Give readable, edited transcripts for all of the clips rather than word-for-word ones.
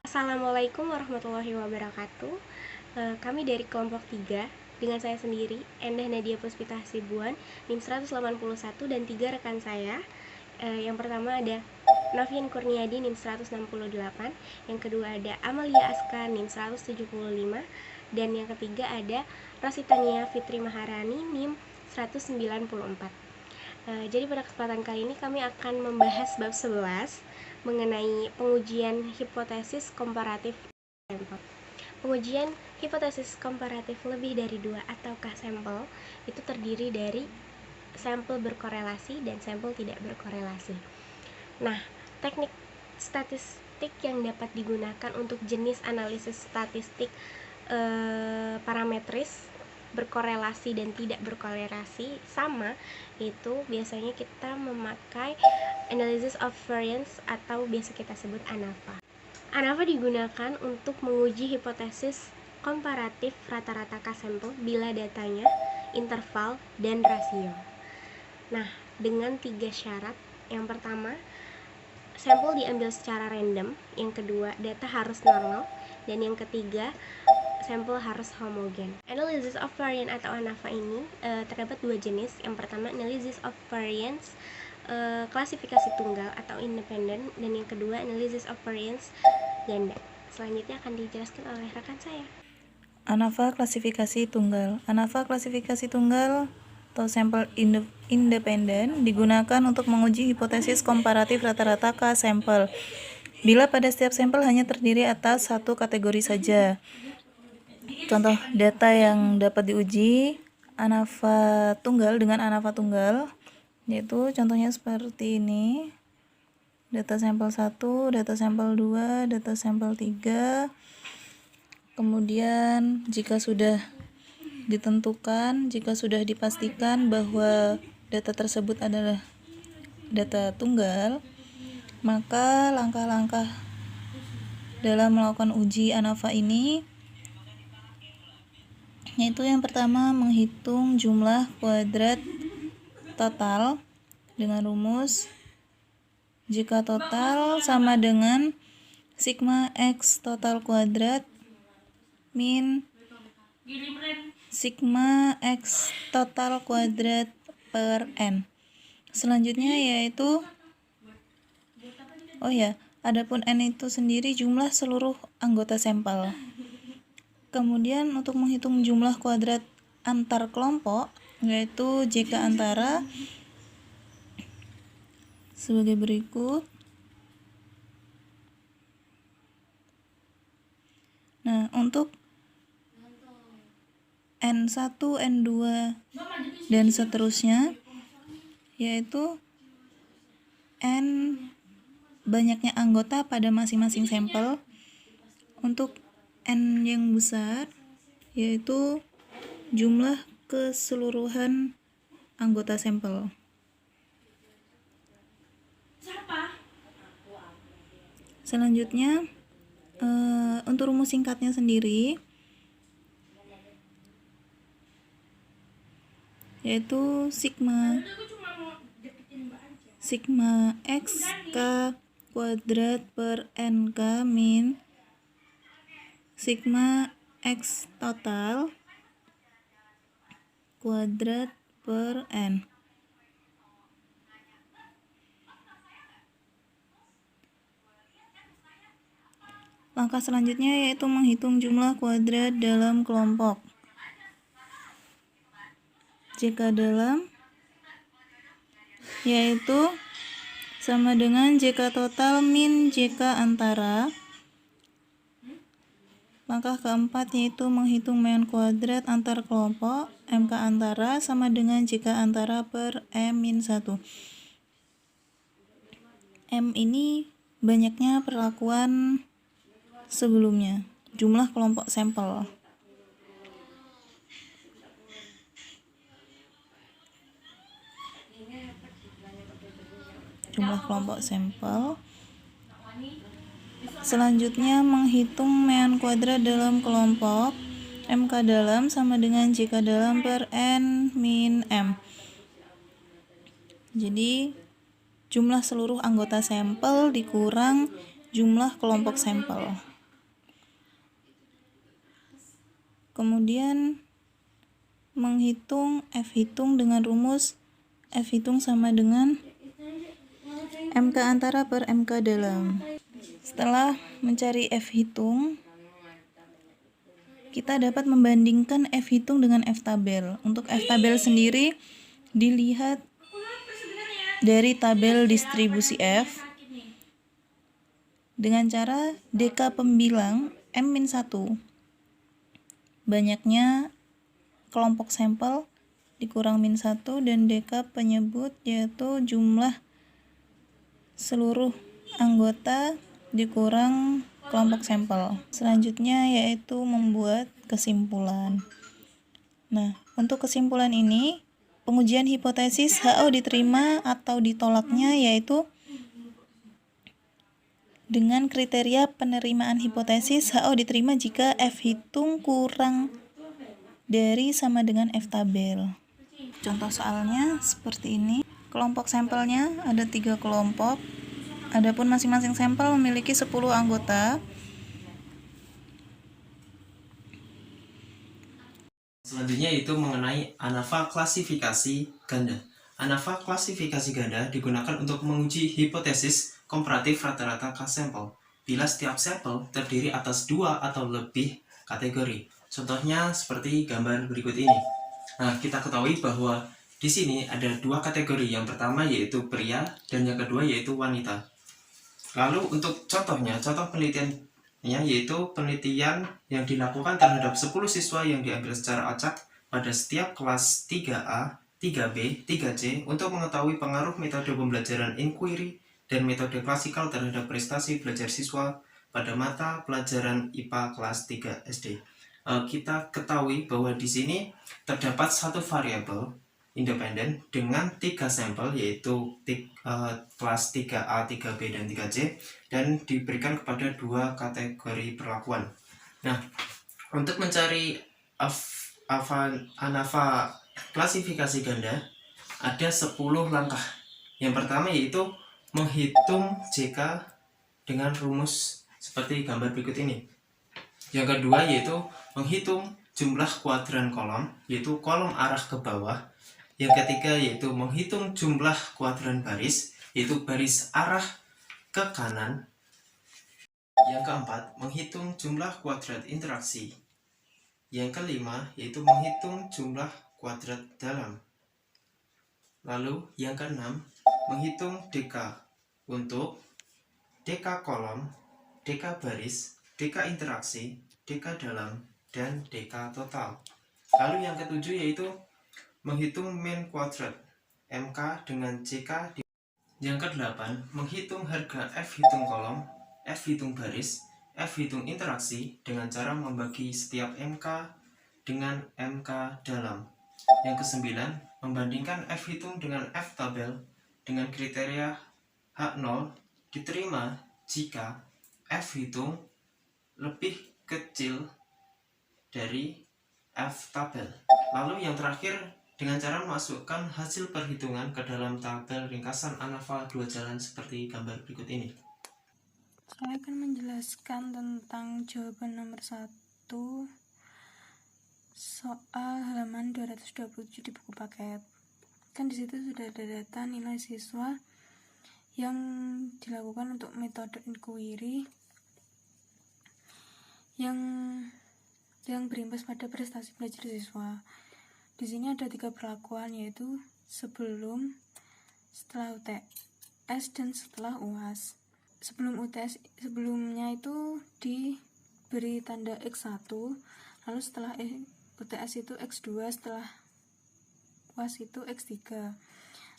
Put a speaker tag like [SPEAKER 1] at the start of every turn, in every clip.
[SPEAKER 1] Assalamualaikum warahmatullahi wabarakatuh. Kami dari kelompok 3 dengan saya sendiri, Endah Nadia Puspita Hasibuan, NIM 181 dan 3 rekan saya. Yang pertama ada Novian Kurniadi NIM 168, yang kedua ada Amalia Aska NIM 175, dan yang ketiga ada Rositania Fitri Maharani NIM 194. Jadi pada kesempatan kali ini kami akan membahas bab 11 mengenai pengujian hipotesis komparatif sampel. Pengujian hipotesis komparatif lebih dari 2 ataukah sampel itu terdiri dari sampel berkorelasi dan sampel tidak berkorelasi. Nah, teknik statistik yang dapat digunakan untuk jenis analisis statistik parametris berkorelasi dan tidak berkorelasi sama, itu biasanya kita memakai analysis of variance atau biasa kita sebut ANAVA. ANAVA digunakan untuk menguji hipotesis komparatif rata-rata K-sampel bila datanya, interval, dan rasio. Nah, dengan 3 syarat. Yang pertama, sampel diambil secara random. Yang kedua, data harus normal. Dan yang ketiga, sampel harus homogen. Analysis of variance atau ANAVA ini terdapat 2 jenis. Yang pertama, analysis of variance klasifikasi tunggal atau independen, dan yang kedua analysis of variance ganda. Selanjutnya akan dijelaskan oleh rekan saya.
[SPEAKER 2] ANAVA klasifikasi tunggal. ANAVA klasifikasi tunggal atau sampel independen digunakan untuk menguji hipotesis komparatif rata-rata K-sampel bila pada setiap sampel hanya terdiri atas satu kategori saja. Contoh data yang dapat diuji ANAVA tunggal dengan ANAVA tunggal, yaitu contohnya seperti ini: data sampel 1, data sampel 2, data sampel 3. Kemudian jika sudah ditentukan, jika sudah dipastikan bahwa data tersebut adalah data tunggal, maka langkah-langkah dalam melakukan uji ANAVA ini yaitu yang pertama, menghitung jumlah kuadrat total dengan rumus jika total sama dengan sigma X total kuadrat min sigma X total kuadrat per N. Selanjutnya yaitu adapun N itu sendiri jumlah seluruh anggota sampel. Kemudian untuk menghitung jumlah kuadrat antar kelompok, yaitu JK antara sebagai berikut. Nah, untuk N1, N2, dan seterusnya, yaitu N banyaknya anggota pada masing-masing sampel. Untuk N yang besar, yaitu jumlah keseluruhan anggota sampel. Selanjutnya, untuk rumus singkatnya sendiri, yaitu sigma X K kuadrat per NK min sigma X total kuadrat per N. Langkah selanjutnya yaitu menghitung jumlah kuadrat dalam kelompok. JK dalam yaitu sama dengan JK total min JK antara. Langkah keempat yaitu menghitung mean kuadrat antar kelompok. MK antara sama dengan JK antara per M-1. M ini banyaknya perlakuan sebelumnya, jumlah kelompok sampel. Jumlah kelompok sampel. Selanjutnya menghitung mean kuadrat dalam kelompok. MK dalam sama dengan JK dalam per N min M. Jadi jumlah seluruh anggota sampel dikurang jumlah kelompok sampel. Kemudian menghitung F hitung dengan rumus F hitung sama dengan MK antara per MK dalam. Setelah mencari F hitung, kita dapat membandingkan F hitung dengan F tabel. Untuk F tabel sendiri dilihat dari tabel distribusi F dengan cara DK pembilang M-1. Banyaknya kelompok sampel dikurang -1 dan DK penyebut yaitu jumlah seluruh anggota dikurang kelompok sampel. Selanjutnya yaitu membuat kesimpulan. Nah, untuk kesimpulan ini, pengujian hipotesis HO diterima atau ditolaknya yaitu dengan kriteria penerimaan hipotesis HO diterima jika F hitung kurang dari sama dengan F tabel. Contoh soalnya seperti ini. Kelompok sampelnya ada 3 kelompok. Adapun masing-masing sampel memiliki 10 anggota.
[SPEAKER 3] Selanjutnya itu mengenai ANAVA klasifikasi ganda. ANAVA klasifikasi ganda digunakan untuk menguji hipotesis komparatif rata-rata K-sampel bila setiap sampel terdiri atas 2 atau lebih kategori. Contohnya seperti gambar berikut ini. Nah, kita ketahui bahwa di sini ada 2 kategori. Yang pertama yaitu pria dan yang kedua yaitu wanita. Lalu untuk contohnya, contoh penelitiannya yaitu penelitian yang dilakukan terhadap 10 siswa yang diambil secara acak pada setiap kelas 3A, 3B, 3C untuk mengetahui pengaruh metode pembelajaran inquiry dan metode klasikal terhadap prestasi belajar siswa pada mata pelajaran IPA kelas 3 SD. Kita ketahui bahwa di sini terdapat satu variabel independen dengan 3 sampel yaitu kelas 3A, 3B, dan 3C dan diberikan kepada 2 kategori perlakuan. Nah, untuk mencari ANAVA klasifikasi ganda ada 10 langkah. Yang pertama yaitu menghitung JK dengan rumus seperti gambar berikut ini. Yang kedua yaitu menghitung jumlah kuadran kolom, yaitu kolom arah ke bawah. Yang ketiga yaitu menghitung jumlah kuadran baris, yaitu baris arah ke kanan. Yang keempat, menghitung jumlah kuadrat interaksi. Yang kelima yaitu menghitung jumlah kuadrat dalam. Lalu yang keenam, menghitung DK untuk DK kolom, DK baris, DK interaksi, DK dalam, dan DK total. Lalu yang ketujuh yaitu menghitung mean kuadrat MK dengan JK. Yang kedelapan, menghitung harga F hitung kolom, F hitung baris, F hitung interaksi dengan cara membagi setiap MK dengan MK dalam. Yang kesembilan, membandingkan F hitung dengan F tabel dengan kriteria H0 diterima jika F hitung lebih kecil dari F tabel. Lalu yang terakhir, dengan cara memasukkan hasil perhitungan ke dalam tabel ringkasan ANAVA 2 jalan seperti gambar berikut ini.
[SPEAKER 2] Saya akan menjelaskan tentang jawaban nomor 1 soal halaman 227 di buku paket. Kan di situ sudah ada data nilai siswa yang dilakukan untuk metode inquiry yang berimbas pada prestasi belajar siswa. Di sini ada 3 perlakuan, yaitu sebelum, setelah UTS, dan setelah UAS. Sebelum UTS, sebelumnya itu diberi tanda X1, lalu setelah UTS itu X2, setelah UAS itu X3.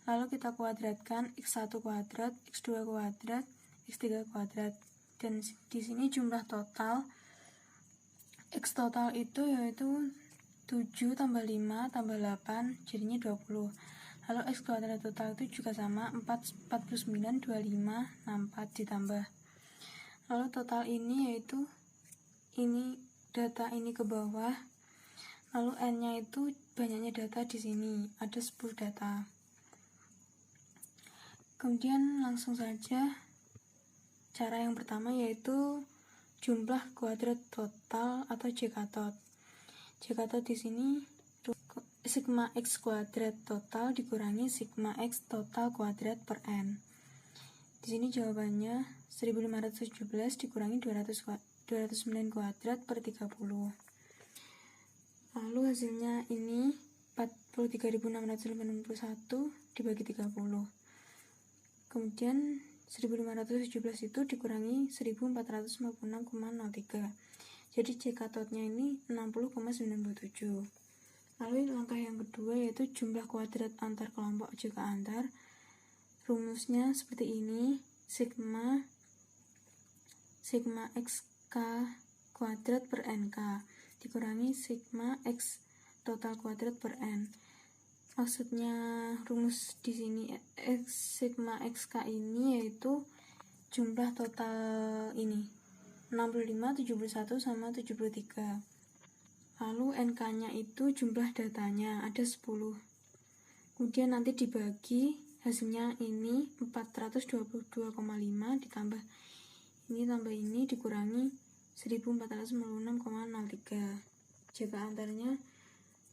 [SPEAKER 2] Lalu kita kuadratkan X1 kuadrat, X2 kuadrat, X3 kuadrat. Dan di sini jumlah total X total itu yaitu 7 tambah 5 tambah 8 jadinya 20. Lalu X kuadrat total itu juga sama, 49, 25, 64 ditambah. Lalu total ini yaitu ini data ini ke bawah. Lalu N-nya itu banyaknya data di sini, ada 10 data. Kemudian langsung saja cara yang pertama yaitu jumlah kuadrat total atau JK tot.
[SPEAKER 4] Jika di sini sigma X kuadrat total dikurangi sigma X total kuadrat per N. Di sini jawabannya 1517 dikurangi 209 kuadrat per 30. Lalu hasilnya ini 43.681 dibagi 30. Kemudian 1517 itu dikurangi 1456,03. Jadi C katodnya ini 60,97. Lalu langkah yang kedua yaitu jumlah kuadrat antar kelompok jika antar. Rumusnya seperti ini, sigma XK kuadrat per NK dikurangi sigma X total kuadrat per N. Maksudnya rumus di sini sigma XK ini yaitu jumlah total ini 65, 71 sama 73. Lalu NK-nya itu jumlah datanya ada 10. Kemudian nanti dibagi, hasilnya ini 422,5 ditambah ini tambah ini dikurangi 1456,03. Jika antarnya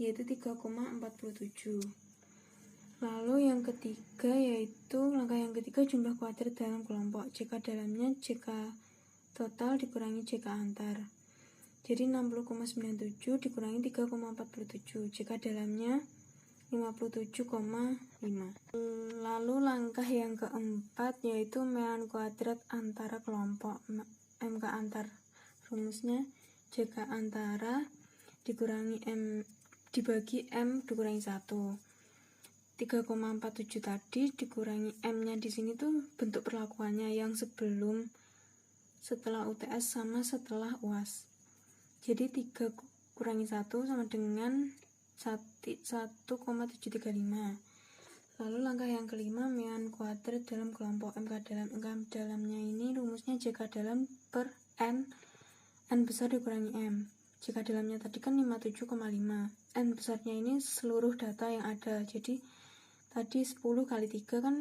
[SPEAKER 4] yaitu 3,47. Lalu yang ketiga yaitu langkah yang ketiga jumlah kuadrat dalam kelompok. Jika dalamnya JK total dikurangi JK antar. Jadi 60,97 dikurangi 3,47. Jika dalamnya 57,5. Lalu langkah yang keempat yaitu mean kuadrat antara kelompok MK antar. Rumusnya JK antara dikurangi M dibagi M dikurangi 1. 3,47 tadi dikurangi M-nya di sini tuh bentuk perlakuannya yang sebelum, setelah UTS sama setelah UAS. Jadi 3 kurangi 1 sama dengan 1,735. Lalu langkah yang kelima mean kuadrat dalam kelompok MK dalam. MK dalamnya ini rumusnya JK dalam per N besar dikurangi M. Jika dalamnya tadi kan 57,5. N besarnya ini seluruh data yang ada. Jadi tadi 10 kali 3 kan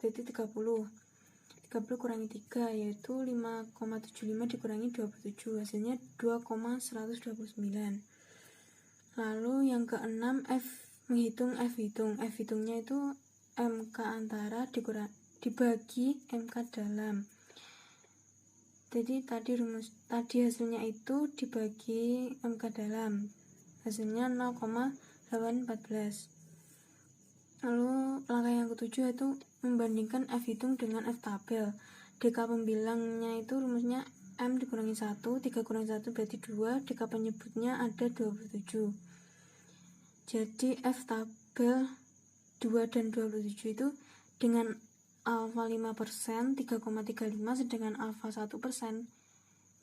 [SPEAKER 4] berarti 30. 30 kurangi 3 yaitu 5,75 dikurangi 27, hasilnya 2,129. Lalu yang keenam menghitung F hitungnya itu MK antara dibagi MK dalam. Jadi tadi hasilnya itu dibagi MK dalam, hasilnya 0,814. Lalu langkah yang ketujuh itu membandingkan F hitung dengan F tabel. DK pembilangnya itu rumusnya M dikurangi 1, 3 kurangi 1 berarti 2, DK penyebutnya ada 27. Jadi F tabel 2 dan 27 itu dengan alfa 5%, 3,35, sedangkan alfa 1%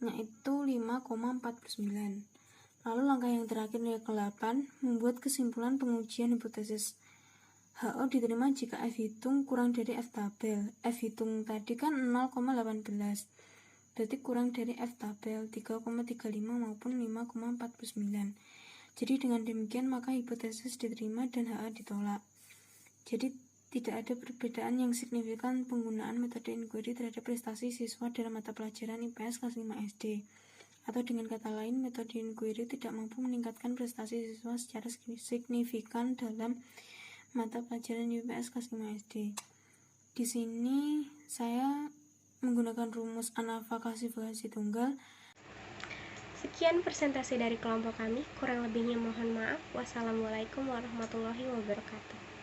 [SPEAKER 4] nya itu 5,49. Lalu langkah yang terakhir yang ke-8, membuat kesimpulan pengujian hipotesis. HO diterima jika F hitung kurang dari F tabel. F hitung tadi kan 0,18. Berarti kurang dari F tabel 3,35 maupun 5,49. Jadi dengan demikian maka hipotesis diterima dan HA ditolak. Jadi tidak ada perbedaan yang signifikan penggunaan metode inquiry terhadap prestasi siswa dalam mata pelajaran IPS kelas 5 SD. Atau dengan kata lain, metode inquiry tidak mampu meningkatkan prestasi siswa secara signifikan dalam mata pelajaran IPS kelas 5 SD. Di sini saya menggunakan rumus ANAVA klasifikasi tunggal.
[SPEAKER 1] Sekian presentasi dari kelompok kami, kurang lebihnya mohon maaf. Wassalamualaikum warahmatullahi wabarakatuh.